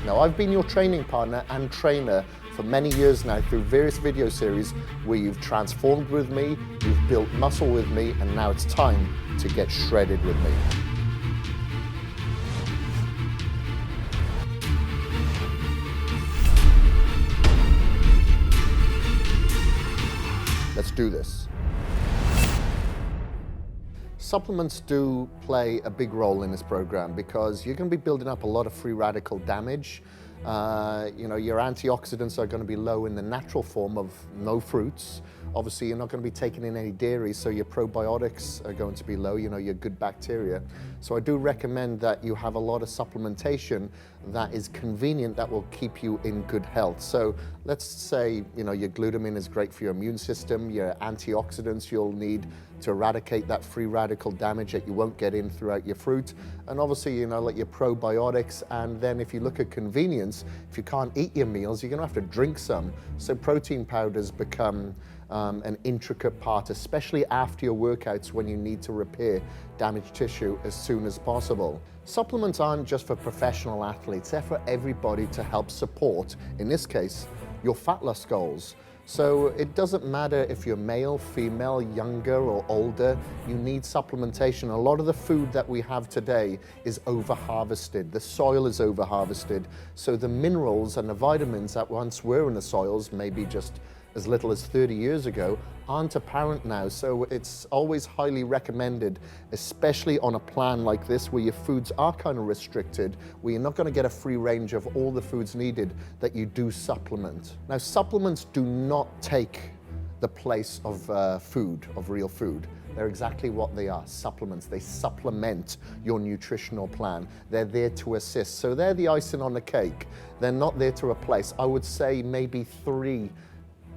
Now, I've been your training partner and trainer for many years now through various video series where you've transformed with me, you've built muscle with me, and now it's time to get shredded with me. Let's do this. Supplements do play a big role in this program because you're going to be building up a lot of free radical damage. Your antioxidants are going to be low in the natural form of no fruits. Obviously, you're not going to be taking in any dairy, so your probiotics are going to be low, your good bacteria. So I do recommend that you have a lot of supplementation that is convenient, that will keep you in good health. So let's say, your glutamine is great for your immune system, your antioxidants you'll need to eradicate that free radical damage that you won't get in throughout your fruit. And obviously, like your probiotics. And then if you look at convenience, if you can't eat your meals, you're gonna have to drink some. So protein powders become an intricate part, especially after your workouts when you need to repair damaged tissue as soon as possible. Supplements aren't just for professional athletes, they're for everybody to help support, in this case, your fat loss goals. So it doesn't matter if you're male, female, younger or older, you need supplementation. A lot of the food that we have today is over-harvested. The soil is over-harvested. So the minerals and the vitamins that once were in the soils, maybe just as little as 30 years ago, aren't apparent now. So it's always highly recommended, especially on a plan like this where your foods are kind of restricted, where you're not going to get a free range of all the foods needed, that you do supplement. Now, supplements do not take the place of food, of real food. They're exactly what they are, supplements. They supplement your nutritional plan. They're there to assist. So they're the icing on the cake. They're not there to replace. I would say maybe 3,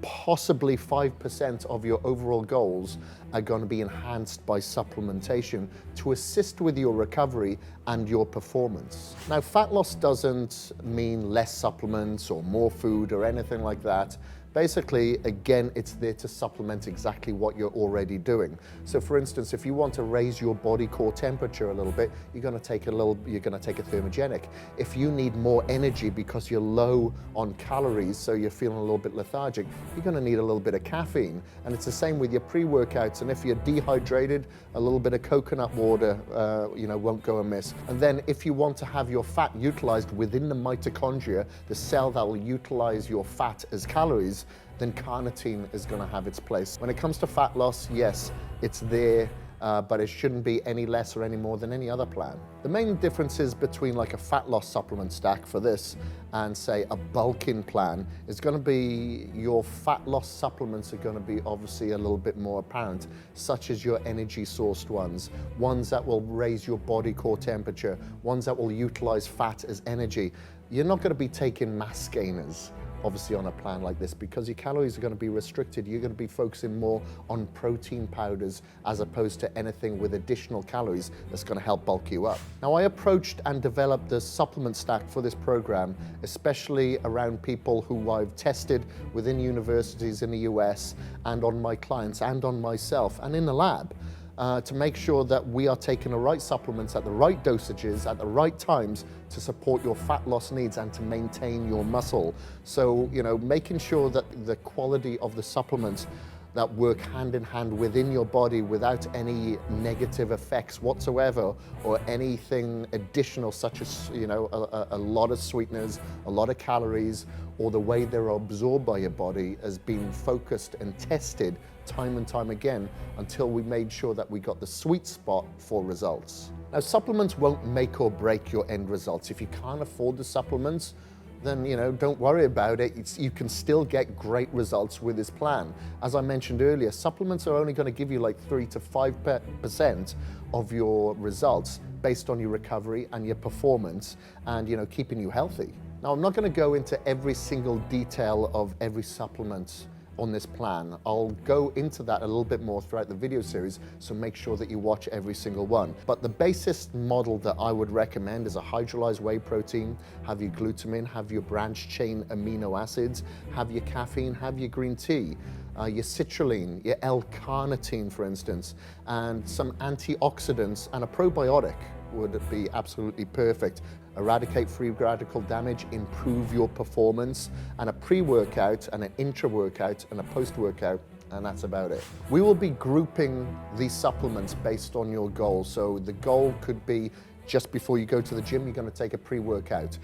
possibly 5% of your overall goals are going to be enhanced by supplementation to assist with your recovery and your performance. Now, fat loss doesn't mean less supplements or more food or anything like that. Basically, again, it's there to supplement exactly what you're already doing. So for instance, if you want to raise your body core temperature a little bit, you're going to take a thermogenic. If you need more energy because you're low on calories, so you're feeling a little bit lethargic, you're going to need a little bit of caffeine. And it's the same with your pre-workouts. And if you're dehydrated, a little bit of coconut water, won't go amiss. And then if you want to have your fat utilized within the mitochondria, the cell that will utilize your fat as calories, then carnitine is going to have its place. When it comes to fat loss, yes, it's there, but it shouldn't be any less or any more than any other plan. The main differences between like a fat loss supplement stack for this and say a bulking plan is going to be your fat loss supplements are going to be obviously a little bit more apparent, such as your energy sourced ones that will raise your body core temperature, ones that will utilize fat as energy. You're not going to be taking mass gainers, obviously, on a plan like this, because your calories are going to be restricted. You're going to be focusing more on protein powders as opposed to anything with additional calories that's going to help bulk you up. Now, I approached and developed the supplement stack for this program, especially around people who I've tested within universities in the US and on my clients and on myself and in the lab. To make sure that we are taking the right supplements at the right dosages, at the right times to support your fat loss needs and to maintain your muscle. So, making sure that the quality of the supplements that work hand in hand within your body without any negative effects whatsoever or anything additional, such as a lot of sweeteners, a lot of calories, or the way they're absorbed by your body has been focused and tested time and time again until we made sure that we got the sweet spot for results. Now, supplements won't make or break your end results. If you can't afford the supplements, then don't worry about it. You can still get great results with this plan. As I mentioned earlier, supplements are only going to give you like 3 to 5% of your results based on your recovery and your performance and keeping you healthy. Now, I'm not going to go into every single detail of every supplement on this plan. I'll go into that a little bit more throughout the video series, so make sure that you watch every single one. But the basis model that I would recommend is a hydrolyzed whey protein, have your glutamine, have your branch chain amino acids, have your caffeine, have your green tea, your citrulline, your L-carnitine, for instance, and some antioxidants and a probiotic. would be absolutely perfect. Eradicate free radical damage, improve your performance, and a pre-workout and an intra-workout and a post-workout, and that's about it. We will be grouping these supplements based on your goal. So the goal could be just before you go to the gym, you're going to take a pre-workout.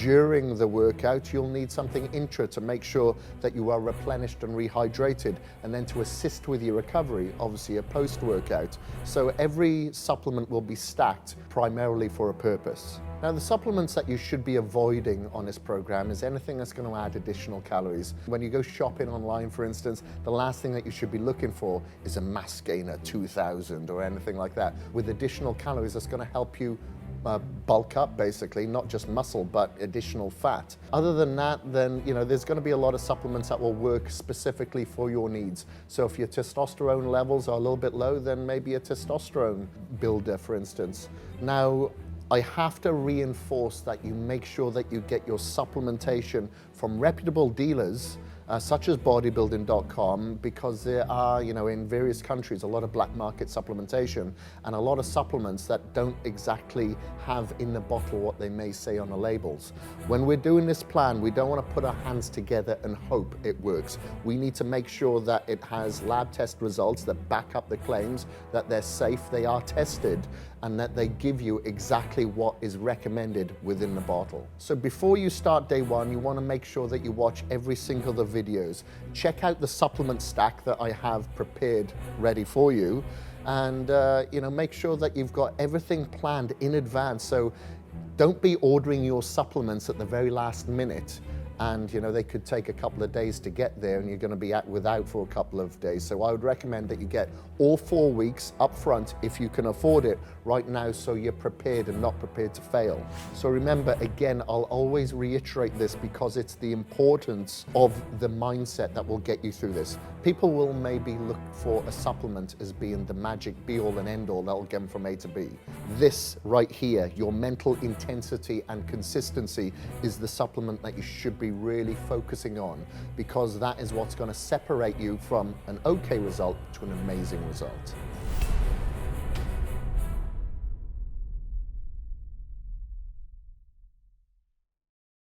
During the workout, you'll need something intra to make sure that you are replenished and rehydrated, and then to assist with your recovery, obviously a post-workout. So every supplement will be stacked primarily for a purpose. Now, the supplements that you should be avoiding on this program is anything that's going to add additional calories. When you go shopping online, for instance, the last thing that you should be looking for is a mass gainer 2000 or anything like that with additional calories that's going to help you bulk up, basically, not just muscle, but additional fat. Other than that, then, there's going to be a lot of supplements that will work specifically for your needs. So if your testosterone levels are a little bit low, then maybe a testosterone builder, for instance. Now, I have to reinforce that you make sure that you get your supplementation from reputable dealers such as Bodybuilding.com, because there are, in various countries, a lot of black market supplementation and a lot of supplements that don't exactly have in the bottle what they may say on the labels. When we're doing this plan, we don't want to put our hands together and hope it works. We need to make sure that it has lab test results that back up the claims, that they're safe, they are tested, and that they give you exactly what is recommended within the bottle. So before you start day one, you want to make sure that you watch every single of the videos. Check out the supplement stack that I have prepared ready for you, and make sure that you've got everything planned in advance. So don't be ordering your supplements at the very last minute, and they could take a couple of days to get there, and you're going to be without for a couple of days. So I would recommend that you get all 4 weeks up front if you can afford it right now, so you're prepared and not prepared to fail. So remember, again, I'll always reiterate this because it's the importance of the mindset that will get you through this. People will maybe look for a supplement as being the magic be-all and end-all that will get them from A to B. This right here, your mental intensity and consistency, is the supplement that you should be really focusing on, because that is what's going to separate you from an okay result to an amazing result.